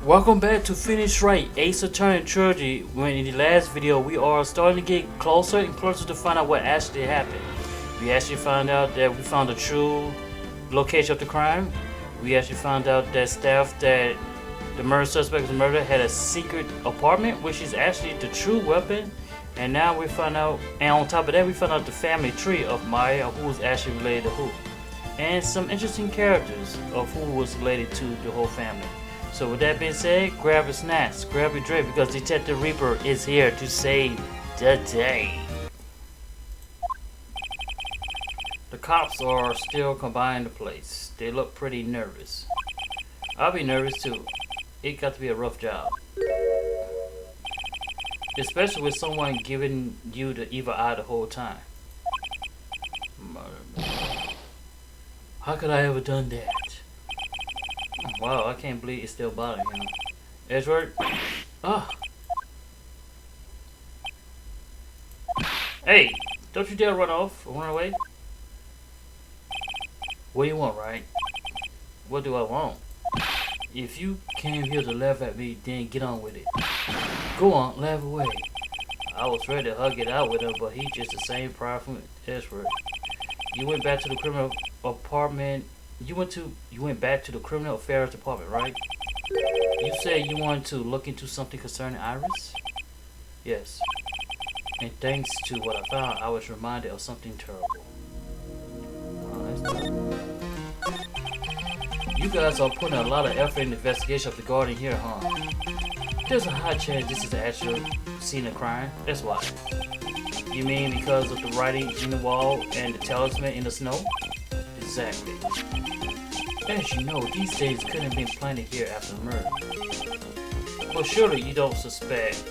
Welcome back to Phoenix Wright Ace Attorney Trilogy. When in the last video we are starting to get closer and closer to find out what actually happened. We actually found out that we found the true location of the crime. We actually found out that staff that the murder suspect was murdered had a secret apartment, which is actually the true weapon. And now we found out, and on top of that we found out the family tree of Maya, who was actually related to who. And some interesting characters of who was related to the whole family. So with that being said, grab your snacks, grab your drink, because Detective Reaper is here to save the day. The cops are still combining the place. They look pretty nervous. I'll be nervous too. It got to be a rough job. Especially with someone giving you the evil eye the whole time. How could I ever done that? Wow, I can't believe it's still bothering him. Edward? Ah. Hey, don't you dare run off or run away. What do you want, right? What do I want? If you came here to laugh at me, then get on with it. Go on, laugh away. I was ready to hug it out with him, but he's just the same pride from Edward. You went back to the criminal apartment. You went back to the criminal affairs department, right? You said you wanted to look into something concerning Iris? Yes. And thanks to what I found, I was reminded of something terrible. Oh, that's tough. You guys are putting a lot of effort in the investigation of the garden here, huh? There's a high chance this is the actual scene of crime. That's why. You mean because of the writing in the wall and the talisman in the snow? Exactly. As you know, these days couldn't have been planted here after the murder. Well, surely you don't suspect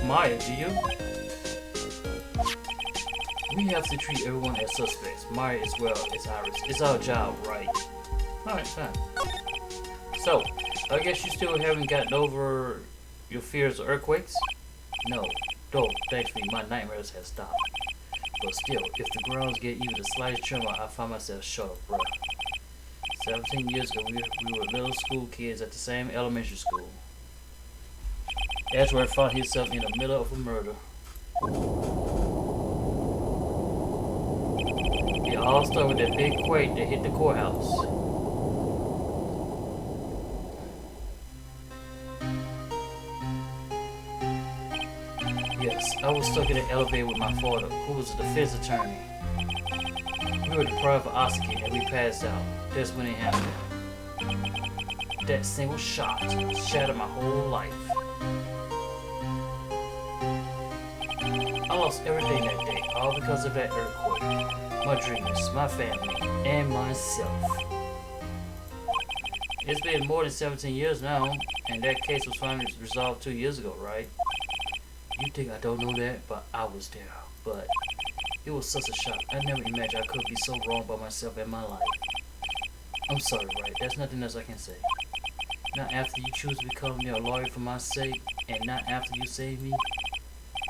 Maya, do you? We have to treat everyone as suspects, Maya as well as Iris. It's our job, right? Alright, fine. So, I guess you still haven't gotten over your fears of earthquakes? No, thankfully my nightmares have stopped. But still, if the grounds get even the slightest tremor, I find myself short of breath. 17 years ago, we were little school kids at the same elementary school. Edward found himself in the middle of a murder. It all started with that big quake that hit the courthouse. Yes, I was stuck in an elevator with my father, who was a defense attorney. We were deprived of oxygen and we passed out. That's when it happened. That single shot shattered my whole life. I lost everything that day, all because of that earthquake. My dreams, my family, and myself. It's been more than 17 years now, and that case was finally resolved 2 years ago, right? You think I don't know that, but I was there. But it was such a shock. I never imagined I could be so wrong by myself in my life. I'm sorry, right? There's nothing else I can say. Not after you choose to become a lawyer for my sake, and not after you save me.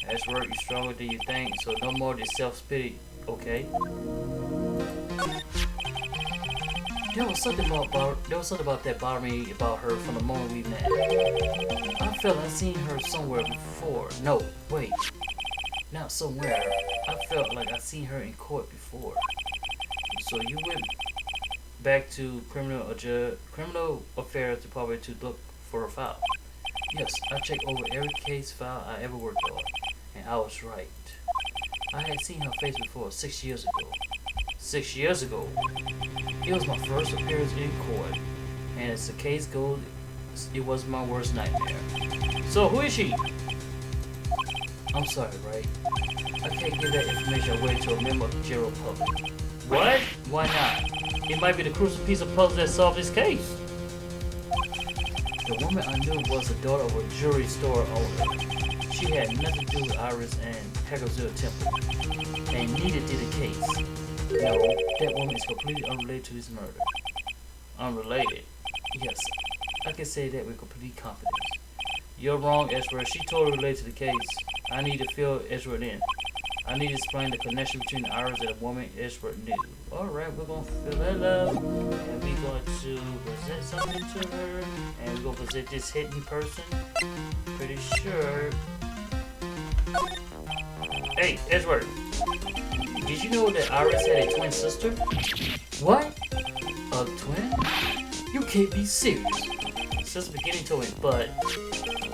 That's right, you're stronger than you think, so no more of this self-pity, okay? There was something about that bothering me about her from the moment we met. I felt I'd seen her somewhere before. No, wait. Not somewhere. I felt like I'd seen her in court before. So you went back to criminal affairs department to look for her file. Yes, I checked over every case file I ever worked on, and I was right. I had seen her face before 6 years ago. 6 years ago. It was my first appearance in court, and as the case goes, it was my worst nightmare. So who is she? I'm sorry, right? I can't give that information away to a member of the general public. What? Why not? It might be the crucial piece of puzzle that solved this case. The woman I knew was the daughter of a jewelry store owner. She had nothing to do with Iris and Hager's Temple, and neither did the case. No, that woman is completely unrelated to this murder. Unrelated? Yes, I can say that with complete confidence. You're wrong, Edward. She totally related to the case. I need to fill Edward in. I need to explain the connection between Iris and the woman Edward knew. Alright, we're gonna fill that up. And we're going to present something to her. And we're gonna present this hidden person. Pretty sure. Hey, Edward. Did you know that Iris had a twin sister? What? A twin? You can't be serious. Since the beginning to it, but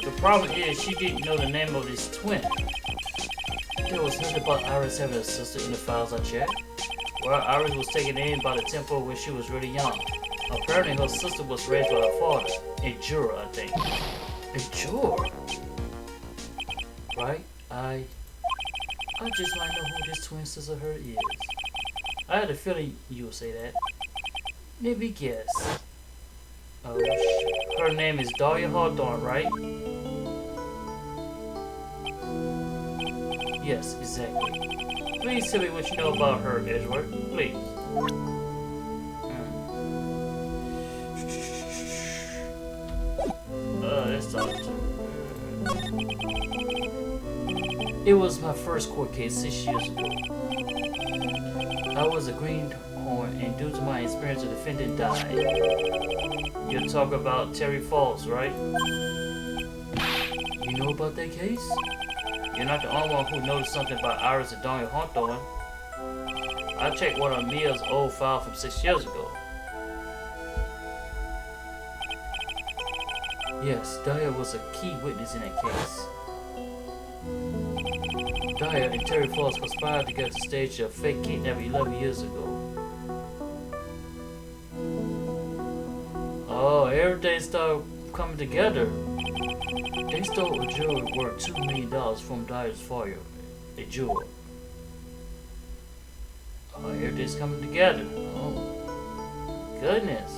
the problem is she didn't know the name of this twin. There was nothing about Iris having a sister in the files I checked. Well, Iris was taken in by the temple when she was really young. Apparently her sister was raised by her father, a juror, I think. A juror? Right? I just might know who this twin sister of her is. I had a feeling you would say that. Maybe guess. Oh shit. Her name is Dahlia Hawthorne, right? Yes, exactly. Please tell me what you know about her, Edward. Please. Let's talk to her. It was my first court case 6 years ago. I was a greenhorn, and due to my experience, the defendant died. You're talking about Terry Falls, right? You know about that case? You're not the only one who noticed something about Iris and Dahlia Hawthorne. I checked one of Mia's old file from 6 years ago. Yes, Dahlia was a key witness in that case. Dahlia and Terry Falls conspired together to stage a fake kidnapping 11 years ago. Oh, everything started coming together. They stole a jewel worth $2 million from Dahlia's father, a jewel. Oh, everything's coming together. Oh, goodness.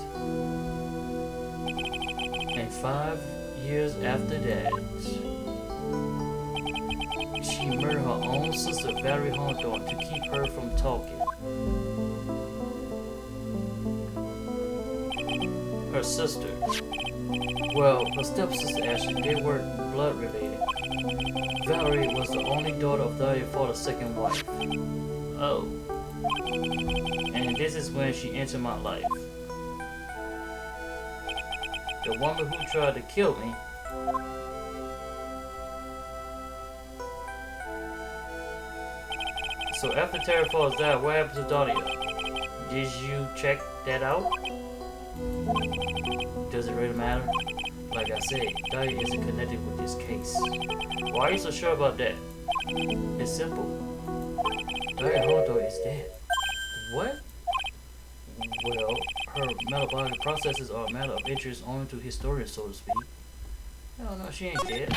And 5 years after that, she murdered her own sister, Valerie Hawthorne, to keep her from talking. Her sister. Well, her stepsister actually, they weren't blood related. Valerie was the only daughter of Dahlia Ford's second wife. Oh. And this is when she entered my life. The woman who tried to kill me. So after Terry Falls died, what happened to Dahlia? Did you check that out? Does it really matter? Like I said, Dahlia isn't connected with this case. Why are you so sure about that? It's simple. Dahlia Hawthorne is dead. What? Well, her metabolic processes are a matter of interest only to historians, so to speak. No, she ain't dead.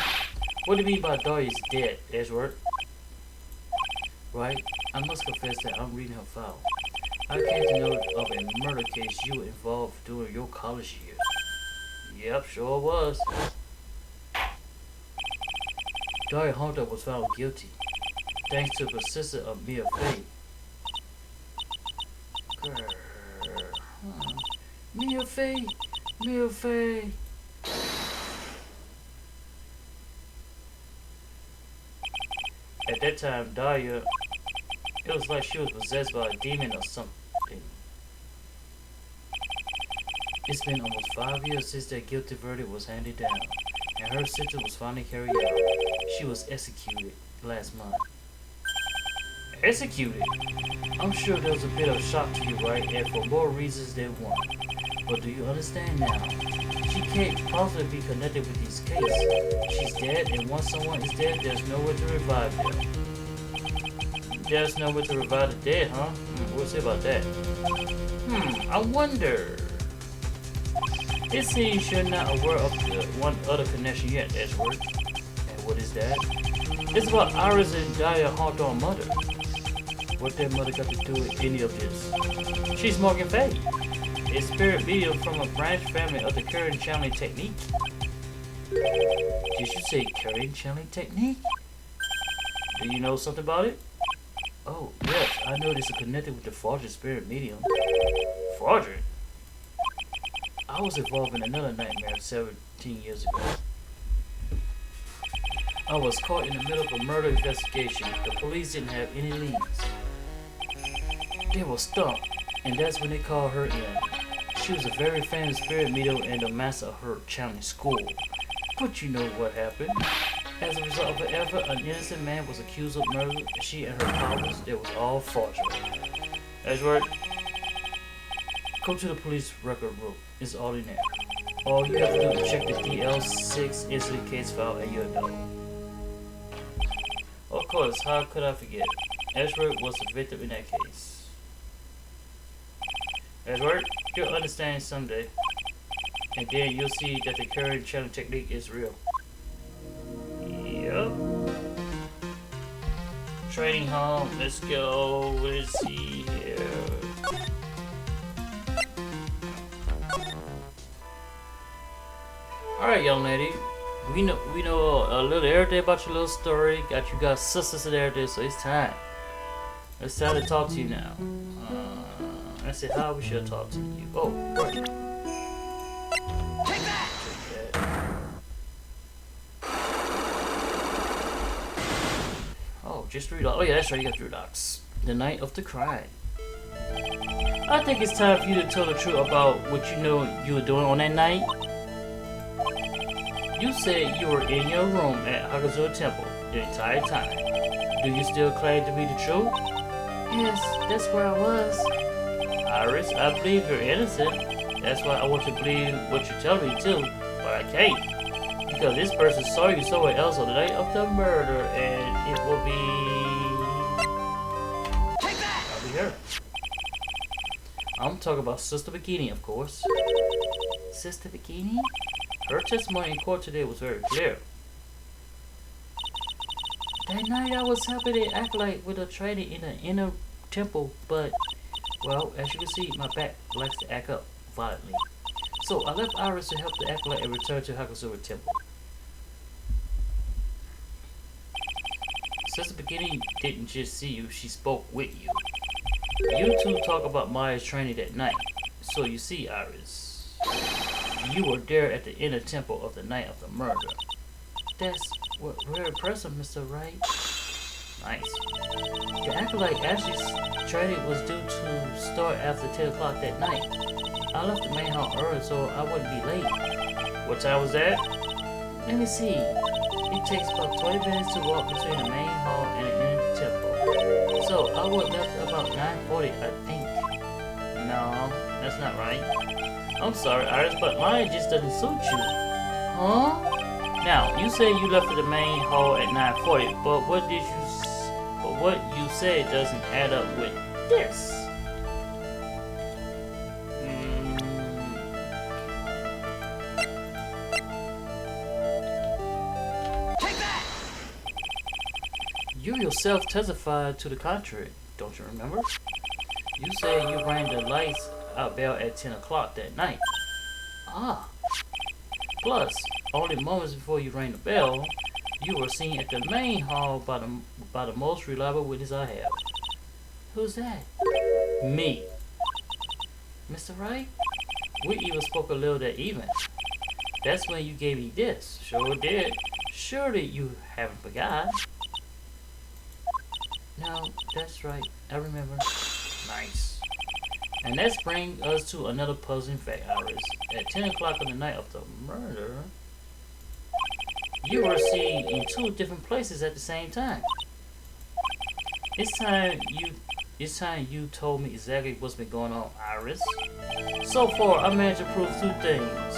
What do you mean by Dahlia's dead, Edward? Right? I must confess that I'm reading her file. I came to know of a murder case you were involved during your college years. Yep, sure was. Dahlia Hawthorne was found guilty, thanks to the persistence of Mia Fey. Mia Fey, Mia Fey. At that time, Dahlia, it was like she was possessed by a demon or something. It's been almost 5 years since that guilty verdict was handed down, and her sentence was finally carried out. She was executed last month. Executed? I'm sure there was a bit of shock to you, right? And for more reasons than one. But do you understand now? She can't possibly be connected with this case. She's dead, and once someone is dead, there's nowhere to revive them. There's nowhere to revive the dead, huh? We'll see about that. I wonder. It seems you're not aware of the one other connection yet, Edward. And what is that? It's about Iris and Dahlia Hawthorne's mother. What their mother got to do with any of this? She's Morgan Fay, a spirit medium from a branch family of the Kurian channeling technique. Did you say Kurian channeling technique? Do you know something about it? Oh, yes, I know this is connected with the fraudulent spirit medium. Fraudulent? I was involved in another nightmare 17 years ago. I was caught in the middle of a murder investigation. The police didn't have any leads. They were stumped. And that's when they called her in. She was a very famous spirit medium and the master of her challenge school. But you know what happened? As a result of her effort, an innocent man was accused of murder. She and her powers, it was all fraudulent. That's right. Go to the police record room. It's all in there. All you have to do is check the DL6 incident case file and you'll know. Of course, how could I forget? Edgeworth was a victim in that case. Edgeworth, you'll understand someday. And then you'll see that the current challenge technique is real. Yep. Training home, let's go. Let's see here. Alright, young lady. We know a little everything about your little story. You got sisters and everything, so it's time. It's time to talk to you now. I said, how we should talk to you. Oh, right. Take that! Oh, just 3 dollars. Oh yeah, that's right, you got 3 dollars. The night of the crime. I think it's time for you to tell the truth about what you know you were doing on that night. You said you were in your room at Hakazuha Temple the entire time. Do you still claim to be the truth? Yes, that's where I was. Iris, I believe you're innocent. That's why I want to believe what you tell me too, but I can't. Because this person saw you somewhere else on the night of the murder, and it will be... Take that! I'll be here. I'm talking about Sister Bikini, of course. Sister Bikini? Her testimony in court today was very clear. That night I was helping an acolyte with a training in the inner temple, but, well, as you can see, my back likes to act up violently. So I left Iris to help the acolyte and return to Hakazuha Temple. Sister Beginning didn't just see you, she spoke with you. You two talk about Maya's training that night. So you see, Iris, you were there at the inner temple of the night of the murder. That's very impressive, Mr. Wright. Nice. The acolyte Ashley's training was due to start after 10 o'clock that night. I left the main hall early so I wouldn't be late. What time was that? Let me see. It takes about 20 minutes to walk between the main hall and the inner temple. So I would left about 9:40, I think. No, that's not right. I'm sorry, Iris, but mine just doesn't suit you. Huh? Now, you say you left for the main hall at 9:40, but what you said doesn't add up with this. Take that! You yourself testified to the contrary, don't you remember? You said you rang the lights out bell at 10 o'clock that night. Ah. Plus, only moments before you rang the bell, you were seen at the main hall by the most reliable witness I have. Who's that? Me. Mr. Wright? We even spoke a little that evening. That's when you gave me this. Sure did. Surely you haven't forgot. No, that's right. I remember. Nice. And that brings us to another puzzling fact, Iris. At 10 o'clock on the night of the murder, you were seen in 2 different places at the same time. It's time you told me exactly what's been going on, Iris. So far, I managed to prove 2 things.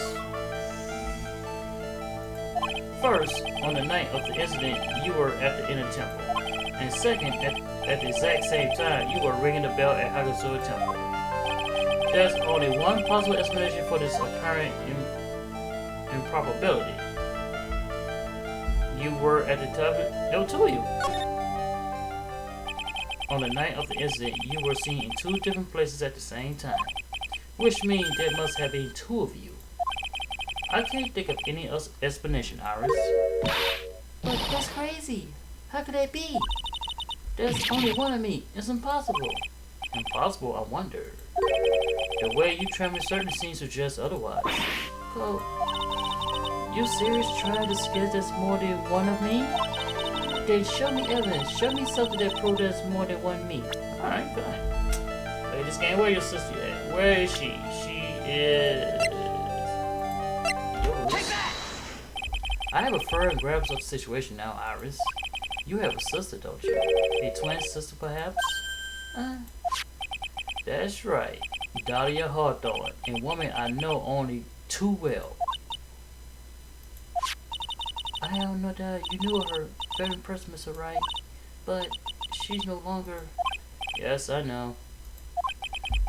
First, on the night of the incident, you were at the inner temple. And second, at the exact same time, you were ringing the bell at Hakazuha Temple. There's only one possible explanation for this apparent improbability. You were at the temple. There were 2 of you. On the night of the incident, you were seen in 2 different places at the same time, which means there must have been 2 of you. I can't think of any other explanation, Iris. But that's crazy. How could that be? There's only one of me. It's impossible. Impossible, I wonder. The way you trample certain scenes suggests otherwise. Well, you serious trying to suggest there's more than one of me? Then show me evidence. Show me something that proves there's more than one me. Alright, good. Lay this game. Where your sister at? Where is she? She is. Take that! I have a firm grasp of the situation now, Iris. You have a sister, don't you? A twin sister, perhaps? That's right. Dahlia Hawthorne, a woman I know only too well. I have no doubt you knew her. Very impressed, Mr. Wright. But she's no longer... Yes, I know.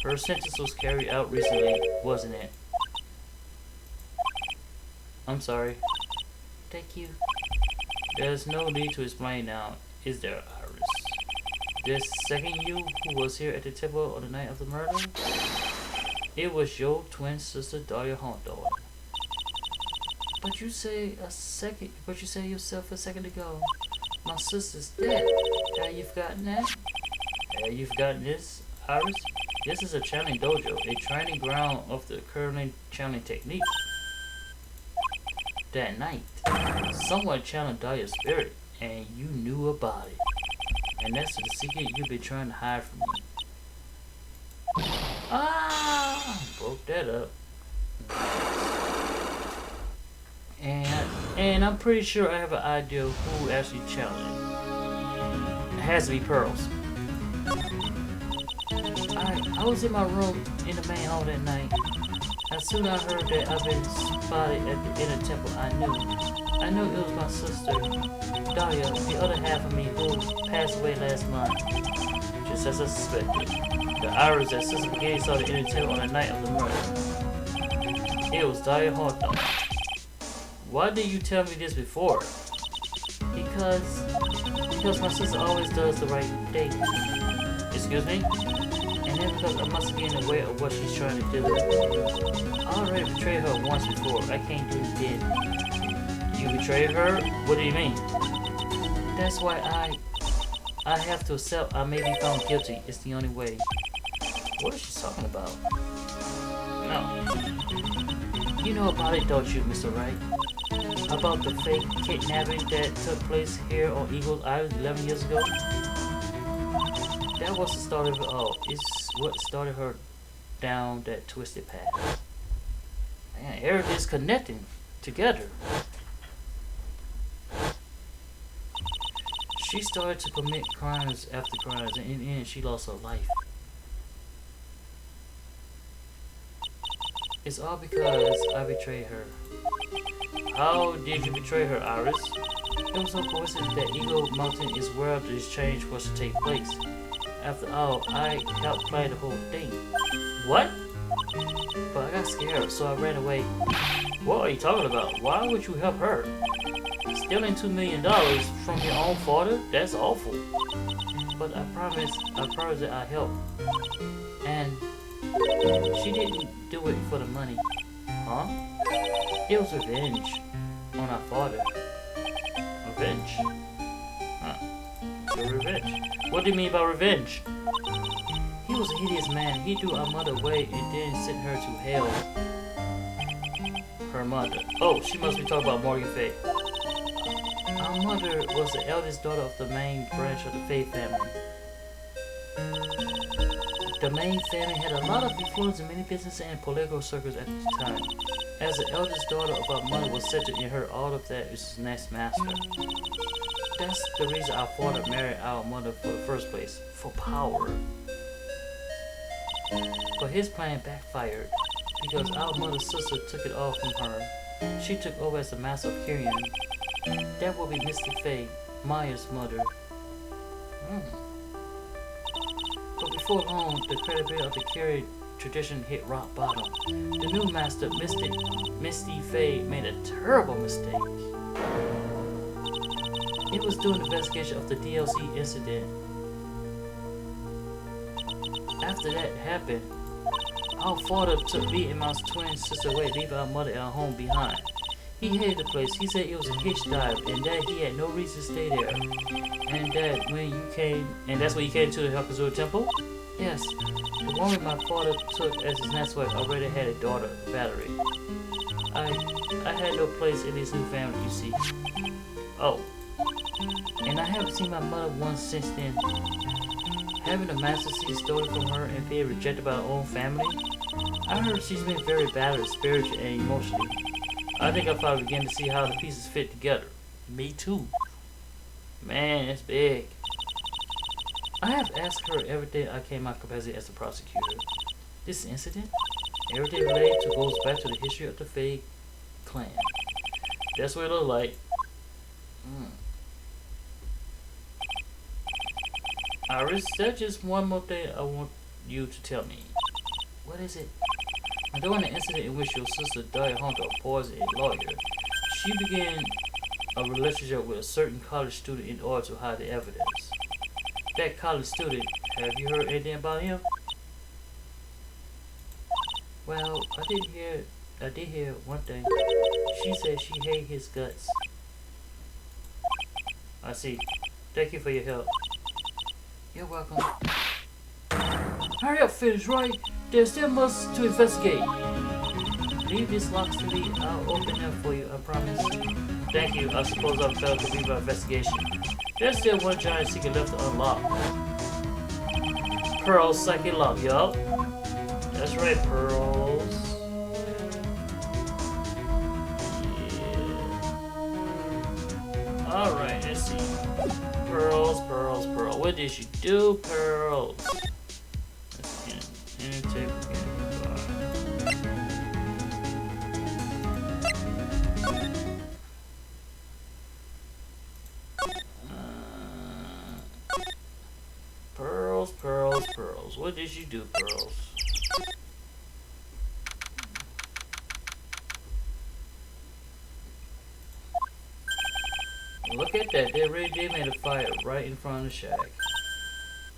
Her sentence was carried out recently, wasn't it? I'm sorry. Thank you. There's no need to explain now, is there, Iris? This second you who was here at the temple on the night of the murder? It was your twin sister, Dahlia Hawthorne. But you say yourself a second ago, my sister's dead. Have you forgotten that? Have you forgotten this, Iris? This is a channeling dojo, a training ground of the current channeling technique. That night, someone channeled Dahlia's spirit, and you knew about it. And that's the secret you've been trying to hide from me. Ah! Broke that up. And I'm pretty sure I have an idea of who actually challenged it. It has to be Pearls. I was in my room in the main hall that night. As soon as I heard that I've been spotted at the inner temple, I knew it was my sister, Dahlia, the other half of me, who passed away last month. Just as I suspected. The Iris that Sister Spaghetti saw the inner temple on the night of the murder. It was Dahlia Hawthorne. Why did you tell me this before? Because my sister always does the right thing. Excuse me? And then because I must be in the way of what she's trying to do. I already betrayed her once before. I can't do it again. You betrayed her? What do you mean? That's why I have to accept I may be found guilty. It's the only way. What is she talking about? No. You know about it, don't you, Mr. Wright? About the fake kidnapping that took place here on Eagle's Island 11 years ago? That was the start of it all. It's what started her down that twisted path. Man, everything's connecting together. She started to commit crimes after crimes, and in the end, she lost her life. It's all because I betrayed her. How did you betray her, Iris? It was no coincidence that Eagle Mountain is where this change was to take place. After all, I helped plan the whole thing. What? But I got scared, so I ran away. What are you talking about? Why would you help her? Stealing $2 million from your own father? That's awful. But I promised that I'd help. And she didn't do it for the money. Huh? It was revenge on our father. Revenge? Huh. So revenge. What do you mean by revenge? He was a hideous man. He threw our mother away and then sent her to hell. Her mother. Oh, she must be talking about Morgan Faye. Our mother was the eldest daughter of the main branch of the Faye family. The main family had a lot of influence in many business and political circles at the time. As the eldest daughter of our mother was said to inherit all of that as his next master. That's the reason our father married our mother for the first place, for power. But his plan backfired, because our mother's sister took it all from her. She took over as the master of Kurian. That would be Mr. Faye, Maya's mother. But before long, the credibility of the Kurian tradition hit rock bottom. The new master, Misty Faye, made a terrible mistake. It was during the investigation of the DLC incident. After that happened, our father took me and my twin sister away, leaving our mother and our home behind. He hated the place. He said it was a hitch dive and that he had no reason to stay there. And that when you came, and that's when you came to the Hakazura Temple? Yes. The woman my father took as his next wife already had a daughter, Valerie. I had no place in this new family, you see. Oh. And I haven't seen my mother once since then. Having a master seed stolen from her and being rejected by her own family? I heard she's been very battered spiritually and emotionally. I think I finally begin to see how the pieces fit together. Me too. Man, it's big. I have asked her everything I can in my capacity as a prosecutor. This incident, everything related to goes back to the history of the Faye clan. That's what it looks like. Iris, there's just one more thing I want you to tell me. What is it? During the incident in which your sister died Hunter poisoned a lawyer, she began a relationship with a certain college student in order to hide the evidence. That college student, have you heard anything about him? Well, I did hear one thing. She said she hated his guts. I see. Thank you for your help. You're welcome. Hurry up, Phoenix Wright. There's still much to investigate. Leave these locks to me. I'll open them for you, I promise. Thank you. I suppose I failed to leave our investigation. There's still one giant secret left to unlock. Pearl's psychic lock, yup. That's right, Pearls. Yeah. Alright, let's see. Pearls. What did you do, Pearls? Pearls. What did you do, Pearls? Look at that. They really did make a fire right in front of the shack.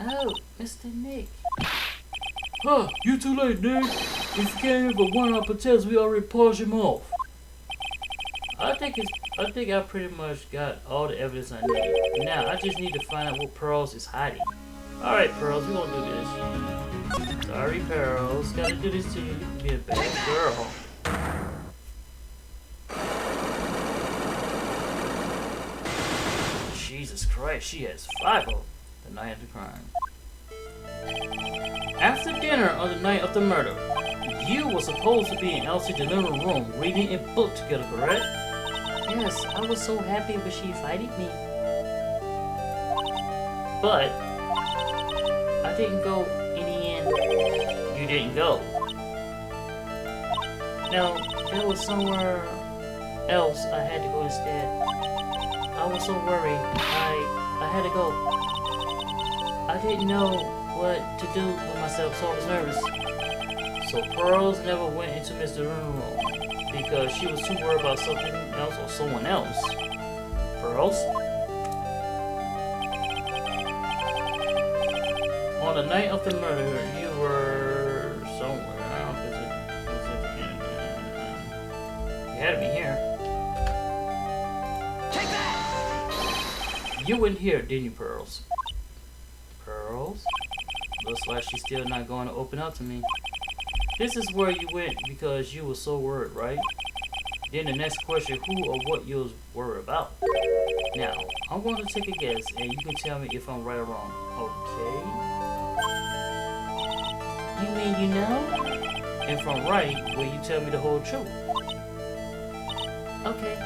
Oh, Mr. Nick. Huh, you too late, Nick. If you can't even one up potatoes, we already polished him off. I think I pretty much got all the evidence I need. Now I just need to find out what Pearls is hiding. Alright, Pearls, we're gonna do this. Sorry, Pearls. Gotta do this to you. You can be a bad girl. Jesus Christ, she has 5 of them. The night of the crime. After dinner on the night of the murder, you were supposed to be in Elsie's living room reading a book together, correct? Yes, I was so happy when she invited me. But I didn't go in the end. You didn't go. No, there was somewhere else I had to go instead. I was so worried. I had to go. I didn't know what to do with myself, so I was nervous. So Pearls never went into Mr. Room because she was too worried about something else or someone else. Pearls? On the night of the murder, you were somewhere. I don't know if you had me here. Take that! You went here, didn't you, Pearls? Pearls? Looks like she's still not going to open up to me. This is where you went because you were so worried, right? Then the next question, who or what you was worried about? Now, I'm going to take a guess and you can tell me if I'm right or wrong. Okay? You mean you know? And if I'm right, will you tell me the whole truth? Okay.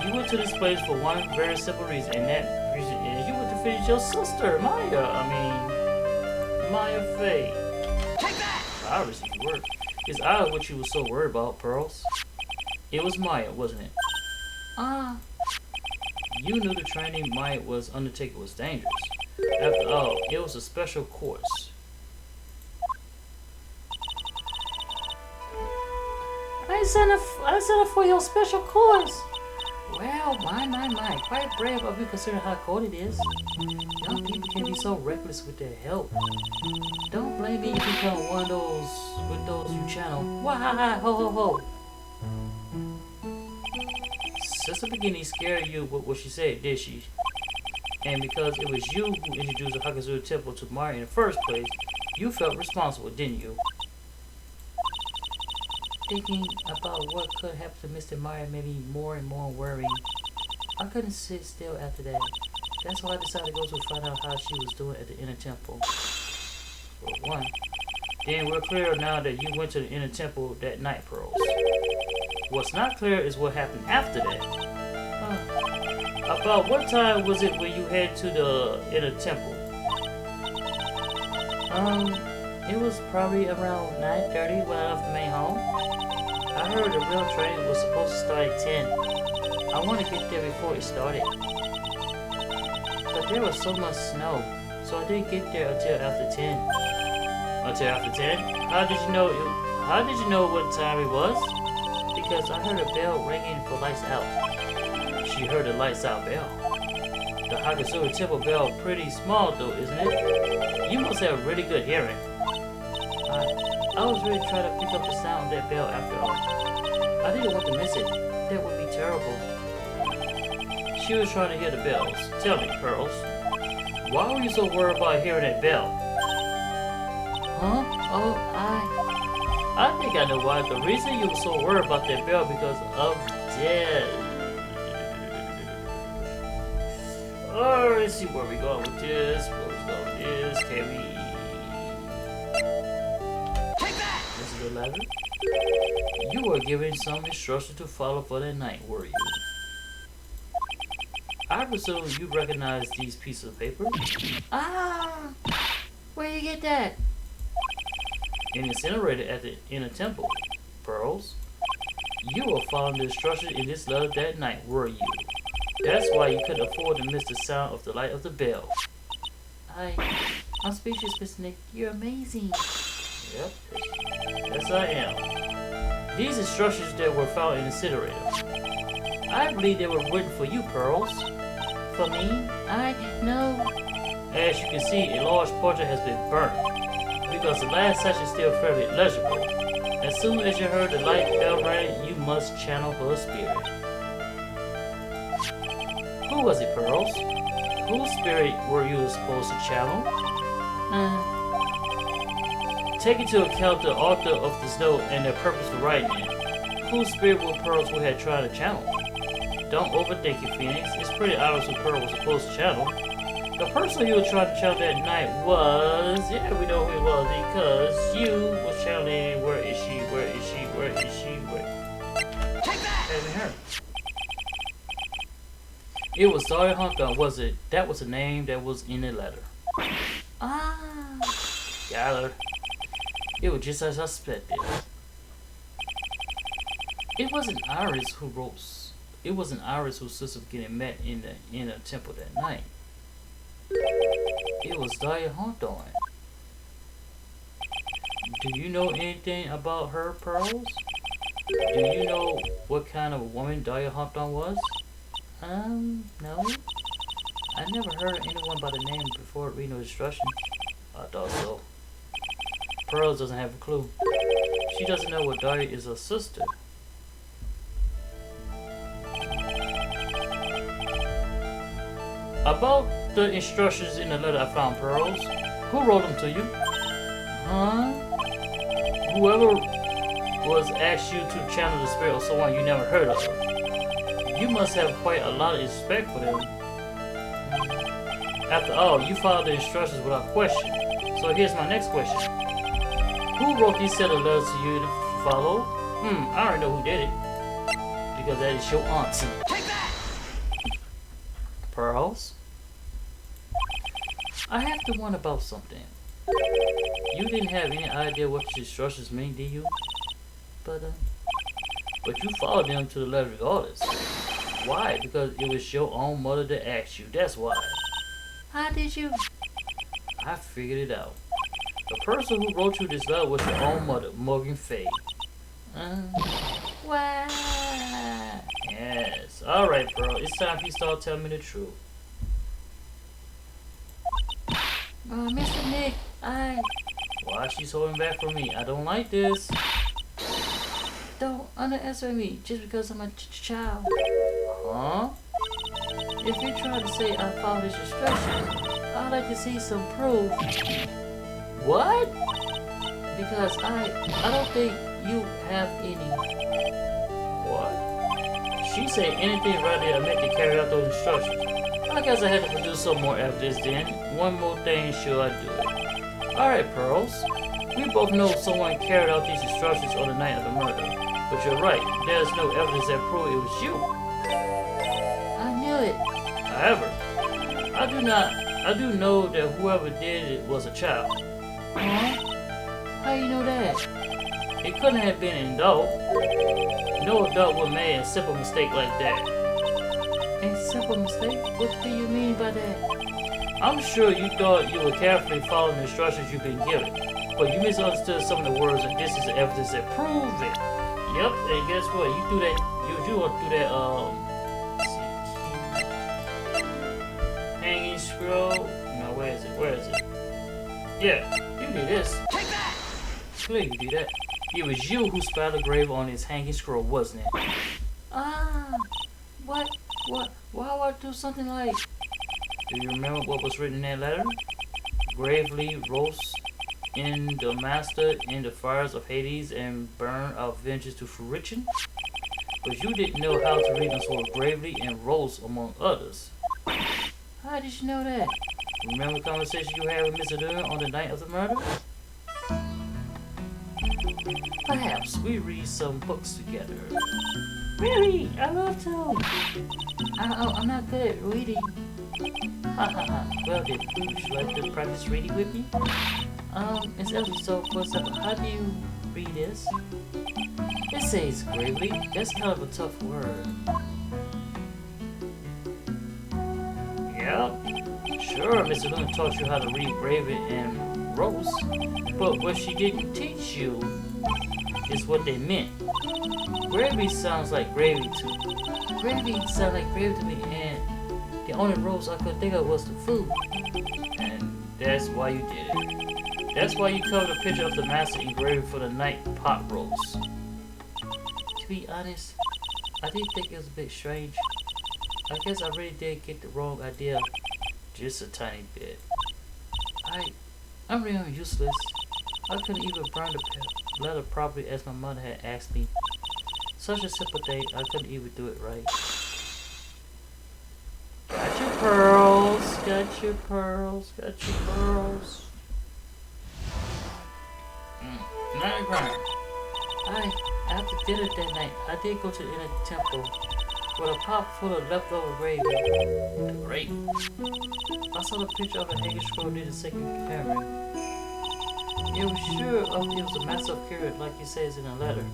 You went to this place for one very simple reason, and that reason is you went to finish your sister, Maya Faye. Take that! I received the word. It's odd what you were so worried about, Pearls. It was Maya, wasn't it? You knew the training Maya was undertaking was dangerous. After all, it was a special course. I signed up for your special course. Well, my. Quite brave of you considering how cold it is. Young people can be so reckless with their help. Don't blame me if you become one of those with those you channel. Wah ho. Since the beginning scared you with what she said, did she? And because it was you who introduced the Hakazuru Temple to Maya in the first place, you felt responsible, didn't you? Thinking about what could happen to Mr. Maya made me more and more worrying. I couldn't sit still after that. That's why I decided to go to find out how she was doing at the inner temple. For one. Then we're clear now that you went to the inner temple that night, Pearls. What's not clear is what happened after that. About what time was it when you head to the inner temple? It was probably around 9:30 when I left the main home. I heard the real training was supposed to start at 10. I want to get there before it started. But there was so much snow, so I didn't get there until after 10. Until after 10? How did you know what time it was? Because I heard a bell ringing for lights out. She heard the lights out bell. The Hakusura Temple bell pretty small though, isn't it? You must have really good hearing. I was really trying to pick up the sound of that bell after all. I didn't want to miss it. That would be terrible. She was trying to hear the bells. Tell me, Pearls, why were you so worried about hearing that bell? Huh? Oh, I think I know why. The reason you were so worried about that bell because of death. Alright, let's see where we going with this. Where we going with this? Can we... Take that! This is 11. You were given some instructions to follow for that night, were you? I presume you recognize these pieces of paper? Where you get that? Incinerated at the inner temple, Pearls. You were following the instructions in this letter that night, were you? That's why you couldn't afford to miss the sound of the light of the bell. I'm speechless, Mr. Nick. You're amazing. Yep. Yes, I am. These instructions that were found in the incinerator. I believe they were written for you, Pearls. For me? No. As you can see, a large portion has been burnt, because the last section is still fairly legible. As soon as you heard the light bell ring, you must channel her spirit. Who was it, Pearls? Whose spirit were you supposed to channel? Take into account the author of this note and their purpose for writing it. Whose spirit were Pearls who had tried to channel? Don't overthink it, Phoenix. It's pretty obvious who Pearl was supposed to channel. The person you were trying to channel that night was... Yeah, we know who it was because you was channeling... Where is she? Where is she? Where is she? Where? Take that! And her. It was Dahlia Hawthorne, was it? That was the name that was in the letter. Got her. It was just as I suspected. It wasn't Iris who wrote... It wasn't Iris whose sister was getting met in the inner temple that night. It was Dahlia Hawthorne. Do you know anything about her, Pearls? Do you know what kind of a woman Dahlia Hawthorne was? No. I never heard anyone by the name before reading the instructions. I thought so. Pearls doesn't have a clue. She doesn't know what Dahlia is her sister. About the instructions in the letter I found, Pearls. Who wrote them to you? Whoever was asked you to channel the spirit of someone you never heard of. You must have quite a lot of respect for them. After all, you followed the instructions without question. So here's my next question. Who wrote these set of letters to you to follow? I already know who did it. Because that is your auntie. Take that! Pearls? I have to wonder about something. You didn't have any idea what these instructions mean, did you? But you followed them to the letter regardless. Why? Because it was your own mother that asked you. That's why. How did you? I figured it out. The person who wrote you this letter was your own mother, Morgan Faye. Wow. Yes. Alright, bro. It's time for you to start telling me the truth. Mr. Nick, Why she's holding back from me? I don't like this. Don't underestimate me just because I'm a child. Huh? If you're trying to say I followed his instructions, I'd like to see some proof. What? Because I don't think you have any. What? she said anything right there I meant to carry out those instructions. I guess I had to produce some more evidence then. One more thing, sure I do it. Alright, Pearls. We both know someone carried out these instructions on the night of the murder. But you're right, there's no evidence that proves it was you. I knew it. However, I do know that whoever did it was a child. Huh? How you know that? It couldn't have been an adult. No adult would make a simple mistake like that. A simple mistake? What do you mean by that? I'm sure you thought you were carefully following the instructions you've been given, but you misunderstood some of the words, and this is the evidence that proves it. Yep, and guess what? You do that. You want to do that. Hanging scroll. No, where is it? Where is it? Yeah, you did this. Take that. Clearly you did that. It was you who spattered the grave on his hanging scroll, wasn't it? What? Why would I do something like? Do you remember what was written in that letter? Gravely roast in the master in the fires of Hades and burn our vengeance to fruition? But you didn't know how to read those words gravely and roast among others. How did you know that? Remember the conversation you had with Mr. Durham on the night of the murder? Perhaps we read some books together. Really? I love to. I'm not good at reading. Well then, would you like to practice reading with me? It's episode 47. How do you read this? It says gravely. That's kind of a tough word. Yeah, sure, Mr. Luna taught you how to read gravely and roast, but what she didn't teach you is what they meant. Gravy sounds like gravy too. Gravy sounds like gravy to me, and the only roast I could think of was the food. And that's why you did it. That's why you covered a picture of the master engraving for the night pot roast. To be honest, I did think it was a bit strange. I guess I really did get the wrong idea, just a tiny bit. I'm really useless. I couldn't even burn the letter properly as my mother had asked me. Such a simple thing, I couldn't even do it right. Got your pearls, got your pearls, got your pearls. Not crying. After dinner that night, I did go to the inner temple with a pot full of leftover gravy. Great. I saw the picture of a hanging scroll near the second camera. It was a massive carrot like it says in the letter.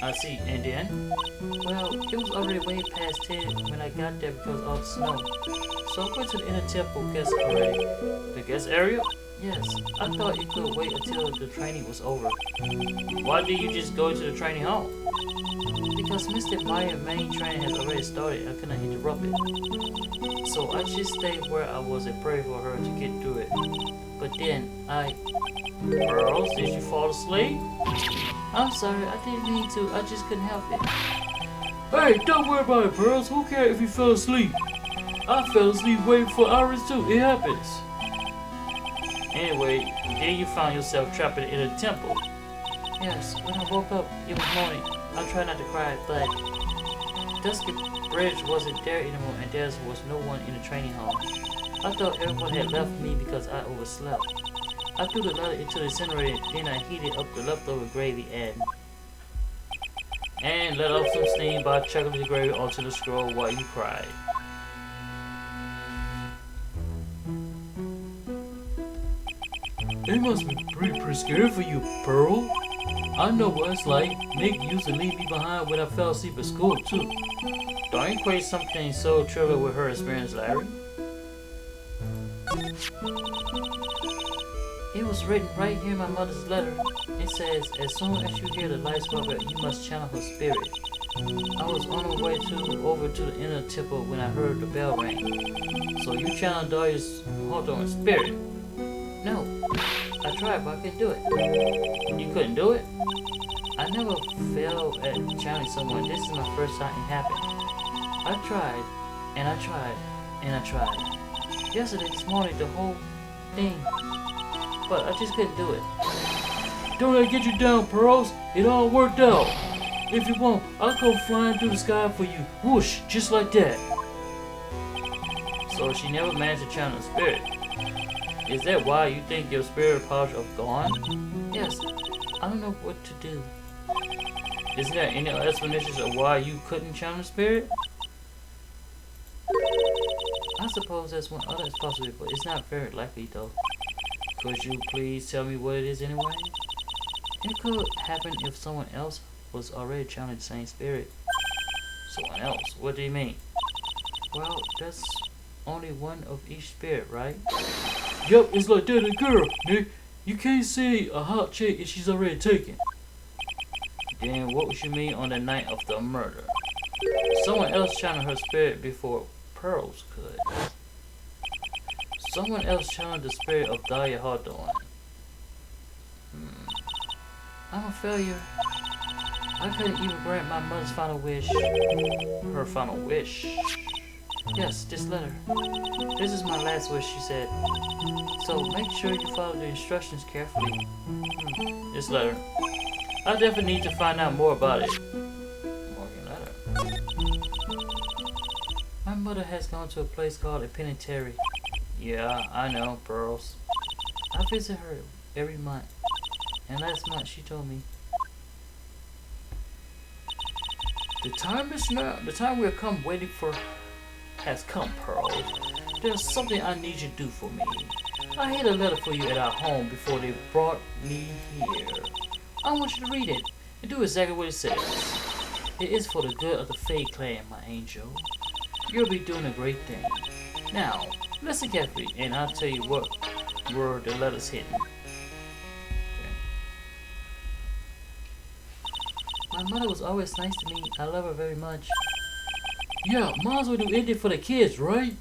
I see, and then? Well, it was already way past 10 when I got there because of the snow. So I went to the inner temple guest already. The guest area? Yes, I thought you could wait until the training was over. Why did you just go to the training hall? Because Mr. Meyer's main training has already started, I couldn't interrupt it. So I just stayed where I was and prayed for her to get through it. But then, Pearls, did you fall asleep? I'm sorry, I didn't mean to, I just couldn't help it. Hey, don't worry about it, Pearls, who cares if you fell asleep? I fell asleep waiting for hours too, it happens. Anyway, then you found yourself trapped in a temple. Yes, when I woke up, it was morning. I tried not to cry, but Dusky Bridge wasn't there anymore and there was no one in the training hall. I thought everyone had left me because I overslept. I threw the letter into the incinerator, then I heated up the leftover gravy and let off some steam by chucking the gravy onto the scroll while you cried. It must be pretty scary for you, Pearl. I know what it's like. Nick used to leave me behind when I fell asleep at school, too. Don't equate something so trivial with her experience, Larry. It was written right here in my mother's letter. It says, as soon as you hear the lights go out, you must channel her spirit. I was on my way over to the inner temple when I heard the bell ring. So you channeled Darius Hawthorne's spirit? No. I tried, but I couldn't do it. You couldn't do it? I never failed at channeling someone. This is my first time it happened. I tried, and I tried, and I tried. Yesterday, this morning, the whole thing. But I just couldn't do it. Don't let it get you down, Pearls. It all worked out. If you want, I'll come flying through the sky for you. Whoosh, just like that. So she never managed to channel spirit. Is that why you think your spirit powers are gone? Yes, I don't know what to do. Isn't there any explanations of why you couldn't channel spirit? I suppose that's one other possibility, but it's not very likely though. Could you please tell me what it is anyway? It could happen if someone else was already channeling the same spirit. Someone else? What do you mean? Well, that's only one of each spirit, right? Yup, it's like that a girl, Nick. You can't say a hot chick if she's already taken. Then what would you mean on the night of the murder? Someone else channeled her spirit before Pearls could. Someone else channeled the spirit of Dahlia Hawthorne. I'm a failure. I couldn't even grant my mother's final wish. Her final wish? Yes, this letter. This is my last wish, she said. So make sure you follow the instructions carefully. This letter. I definitely need to find out more about it. Morgan letter. My mother has gone to a place called a penitentiary. Yeah, I know, Pearls. I visit her every month. And last month she told me, the time is now. The time we have come waiting for has come, Pearl. There's something I need you to do for me. I hid a letter for you at our home before they brought me here. I want you to read it and do exactly what it says. It is for the good of the Fae clan, my angel. You'll be doing a great thing. Now, listen carefully and I'll tell you what were the letters hidden. My mother was always nice to me. I love her very much. Yeah, Mom's would do anything for the kids, right?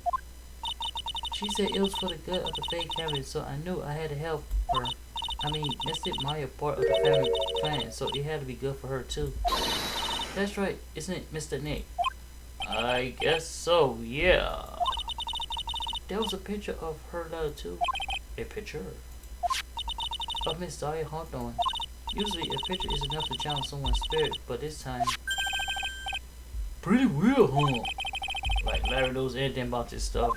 She said it was for the good of the Fae family, so I knew I had to help her. I mean, Mr. Maya part of the family clan, so it had to be good for her too. That's right, isn't it, Mr. Nick? I guess so, yeah. There was a picture of her letter too. A picture of Miss Dahlia Hawthorne. Usually a picture is enough to channel someone's spirit, but this time... Pretty weird, huh? Like Larry knows anything about this stuff.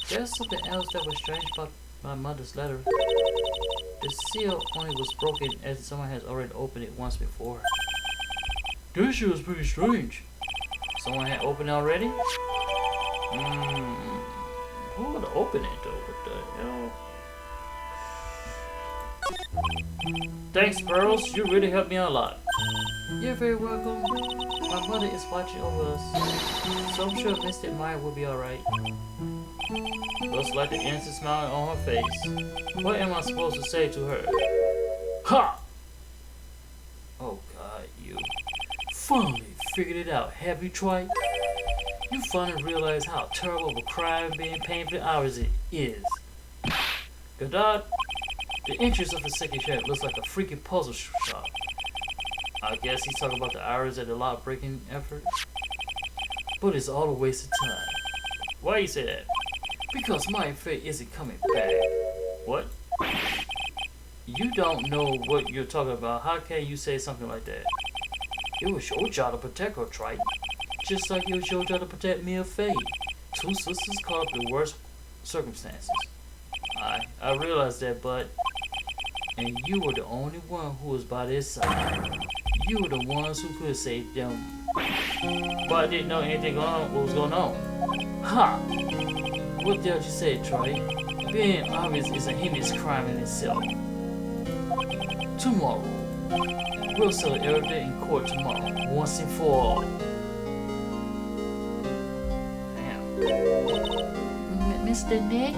There's something else that was strange about my mother's letter. The seal only was broken as someone has already opened it once before. This shit was pretty strange. Someone had opened it already? Who would open it though? What the hell? Thanks, Pearls. You really helped me out a lot. You're very welcome. My mother is watching over us, so I'm sure Mr. Maya will be alright. Looks like the innocent smile on her face. What am I supposed to say to her? Ha! Oh God, you finally figured it out. Have you tried? You finally realized how terrible of a crime being painful hours it is. Godot, the entrance of the second shaft looks like a freaking puzzle shop. I guess he's talking about the hours at the lock breaking effort. But it's all a waste of time. Why you say that? Because my fate isn't coming back. What? You don't know what you're talking about. How can you say something like that? It was your job to protect her, Triton. Just like it was your job to protect me of Faye. Two sisters caught up in the worst circumstances. I realized that, but... And you were the only one who was by their side. You were the ones who could have saved them. But I didn't know anything what was going on. Ha! What the hell did you say, Troy? Being obvious is a heinous crime in itself. Tomorrow. We'll settle everything in court tomorrow, once and for all. Damn. Mr. Nick?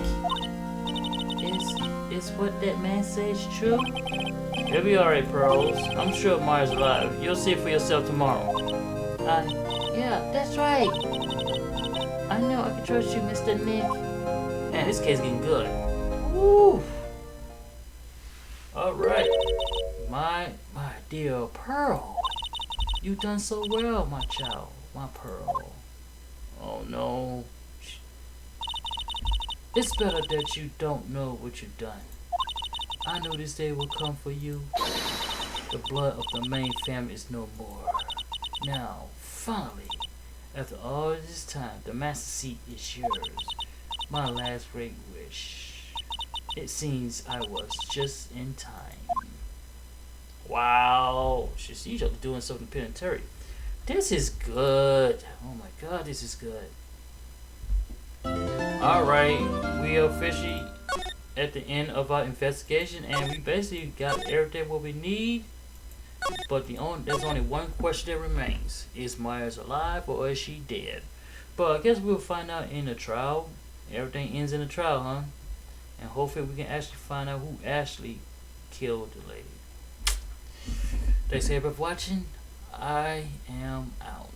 Is what that man says true? It'll be alright, Pearls. I'm sure Maya's alive. You'll see it for yourself tomorrow. Yeah, that's right. I know I can trust you, Mr. Nick. Man, this case is getting good. Woo! Alright. My dear Pearl. You've done so well, my child. My Pearl. Oh no. It's better that you don't know what you've done. I know this day will come for you. The blood of the main family is no more. Now, finally, after all this time, the master seat is yours. My last great wish. It seems I was just in time. Wow. She sees y'all doing something penitentiary. This is good. Oh my god, this is good. Alright, we are officially at the end of our investigation, and we basically got everything what we need. But there's only one question that remains. Is Myers alive or is she dead? But I guess we'll find out in the trial. Everything ends in the trial, huh? And hopefully we can actually find out who actually killed the lady. Thanks everybody for watching. I am out.